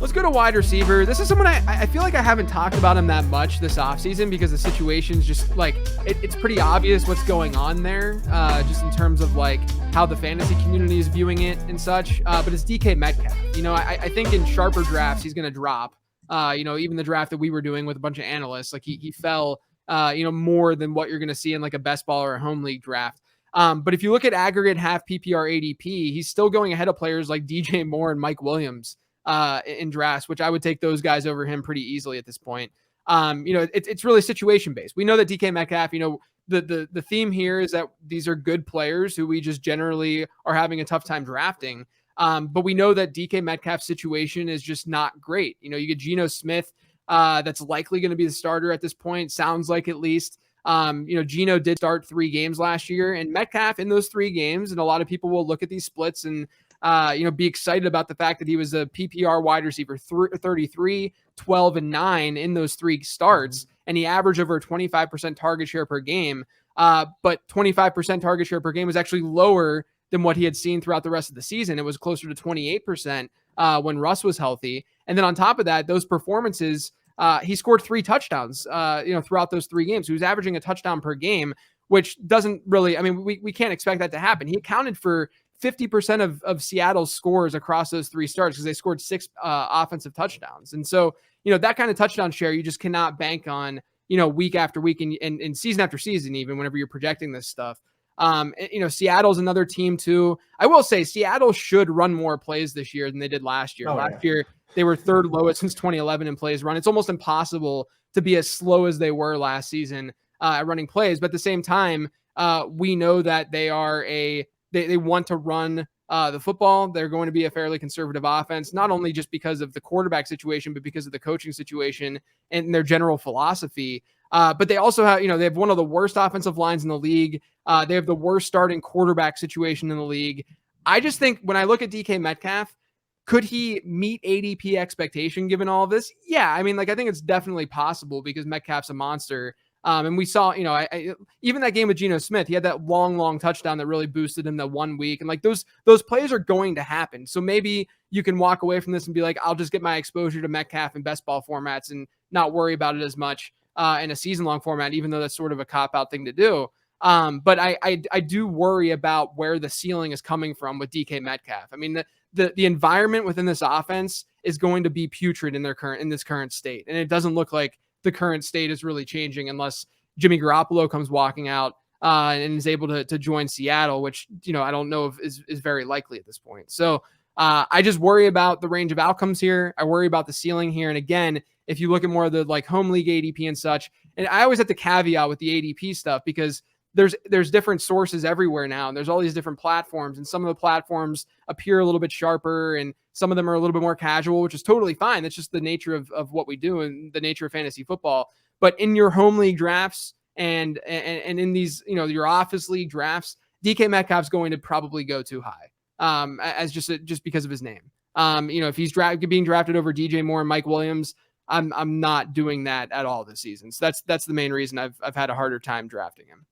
Let's go to wide receiver. This is someone I feel like I haven't talked about him that much this offseason because the situation's just like, it's pretty obvious what's going on there, just in terms of like how the fantasy community is viewing it and such. But it's DK Metcalf. I think in sharper drafts, he's going to drop. Even the draft that we were doing with a bunch of analysts, like he fell, more than what you're going to see in like a best ball or a home league draft. But if you look at aggregate half PPR ADP, he's still going ahead of players like DJ Moore and Mike Williams in drafts, which I would take those guys over him pretty easily at this point. It's really situation based. We know that DK Metcalf, the theme here is that these are good players who we just generally are having a tough time drafting. But we know that DK Metcalf's situation is just not great. You get Geno Smith, that's likely going to be the starter at this point. Sounds like, at least. Geno did start 3 games last year, and Metcalf in those 3 games, and a lot of people will look at these splits and be excited about the fact that he was a PPR wide receiver 33, 12, and 9 in those 3 starts, and he averaged over a 25% target share per game. But 25% target share per game was actually lower than what he had seen throughout the rest of the season. It was closer to 28% when Russ was healthy. And then on top of that, those performances, he scored 3 touchdowns, throughout those 3 games. He was averaging a touchdown per game, which doesn't really, we can't expect that to happen. He accounted for 50% of Seattle's scores across those 3 starts because they scored 6 offensive touchdowns. And so, that kind of touchdown share, you just cannot bank on, week after week and season after season, even whenever you're projecting this stuff. Seattle's another team too. I will say Seattle should run more plays this year than they did last year. Last year, they were 3rd lowest since 2011 in plays run. It's almost impossible to be as slow as they were last season at running plays. But at the same time, we know that they are they want to run the football. They're going to be a fairly conservative offense, not only just because of the quarterback situation, but because of the coaching situation and their general philosophy. But they also have, they have one of the worst offensive lines in the league. They have the worst starting quarterback situation in the league. I just think when I look at DK Metcalf, could he meet ADP expectation given all of this? Yeah. I think it's definitely possible because Metcalf's a monster. And we saw, even that game with Geno Smith, he had that long touchdown that really boosted him that 1 week. And like those plays are going to happen. So maybe you can walk away from this and be like, I'll just get my exposure to Metcalf in best ball formats and not worry about it as much in a season long format, even though that's sort of a cop out thing to do. But I do worry about where the ceiling is coming from with DK Metcalf. The environment within this offense is going to be putrid in this current state. And it doesn't look like the current state is really changing unless Jimmy Garoppolo comes walking out and is able to join Seattle, which, I don't know if is very likely at this point. So I just worry about the range of outcomes here. I worry about the ceiling here. And again, if you look at more of the like home league ADP and such, and I always have to caveat with the ADP stuff because there's different sources everywhere now. And there's all these different platforms, and some of the platforms appear a little bit sharper and some of them are a little bit more casual, which is totally fine. That's just the nature of what we do and the nature of fantasy football. But in your home league drafts and in these, your office league drafts, DK Metcalf's going to probably go too high as just because of his name. If he's being drafted over DJ Moore and Mike Williams, I'm not doing that at all this season. So that's the main reason I've had a harder time drafting him.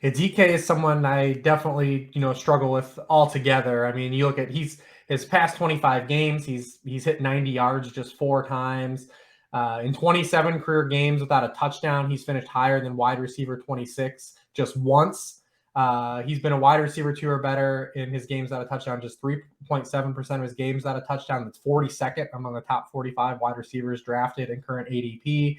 Yeah, DK is someone I definitely, struggle with altogether. You look at his past 25 games, he's hit 90 yards just 4 times. In 27 career games without a touchdown, he's finished higher than wide receiver 26 just once. He's been a wide receiver 2 or better in his games without a touchdown, just 3.7% of his games without a touchdown. That's 42nd among the top 45 wide receivers drafted in current ADP.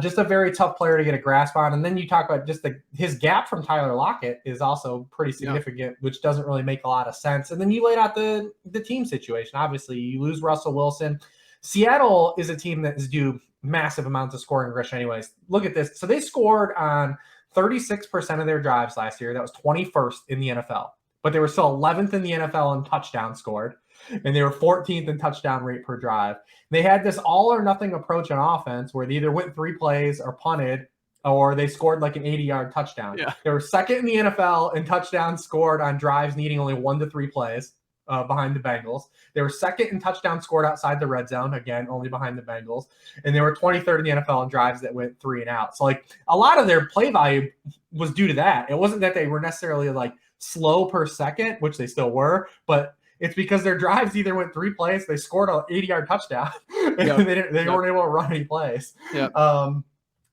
Just a very tough player to get a grasp on. And then you talk about just his gap from Tyler Lockett is also pretty significant, which doesn't really make a lot of sense. And then you laid out the team situation. Obviously, you lose Russell Wilson. Seattle is a team that is due massive amounts of scoring regression anyways. Look at this. So they scored on 36% of their drives last year. That was 21st in the NFL. But they were still 11th in the NFL in touchdowns scored. And they were 14th in touchdown rate per drive. They had this all or nothing approach on offense where they either went 3 plays or punted, or they scored like an 80-yard touchdown. Yeah. They were second in the NFL in touchdowns scored on drives needing only 1 to 3 plays behind the Bengals. They were second in touchdowns scored outside the red zone, again, only behind the Bengals. And they were 23rd in the NFL in drives that went 3 and out. So like a lot of their play value was due to that. It wasn't that they were necessarily like slow per second, which they still were, but it's because their drives either went 3 plays, they scored an 80-yard touchdown, and they weren't able to run any plays. Yep.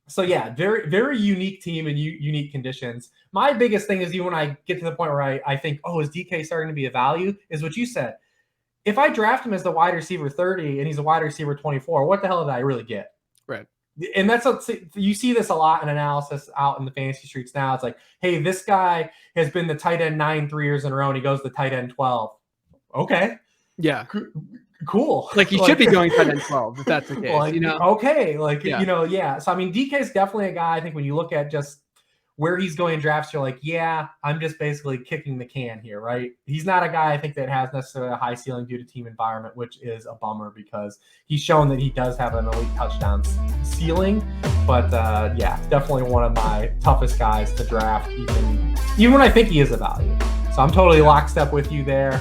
So yeah, very, very unique team and unique conditions. My biggest thing is when I get to the point where I think, oh, is DK starting to be a value? Is what you said. If I draft him as the wide receiver 30 and he's a wide receiver 24, what the hell did I really get? Right. And that's you see this a lot in analysis out in the fantasy streets now. It's like, hey, this guy has been the tight end 9 3 years in a row, and he goes the tight end 12. Okay. Yeah. Cool. Like he should be going tight end 12 if that's the case. Like, okay. Like, yeah. So I mean, DK is definitely a guy. I think when you look at just where he's going in drafts, you're like, yeah, I'm just basically kicking the can here, right? He's not a guy I think that has necessarily a high ceiling due to team environment, which is a bummer because he's shown that he does have an elite touchdown ceiling. But yeah, definitely one of my toughest guys to draft, even when I think he is a value. So I'm totally lockstep with you there.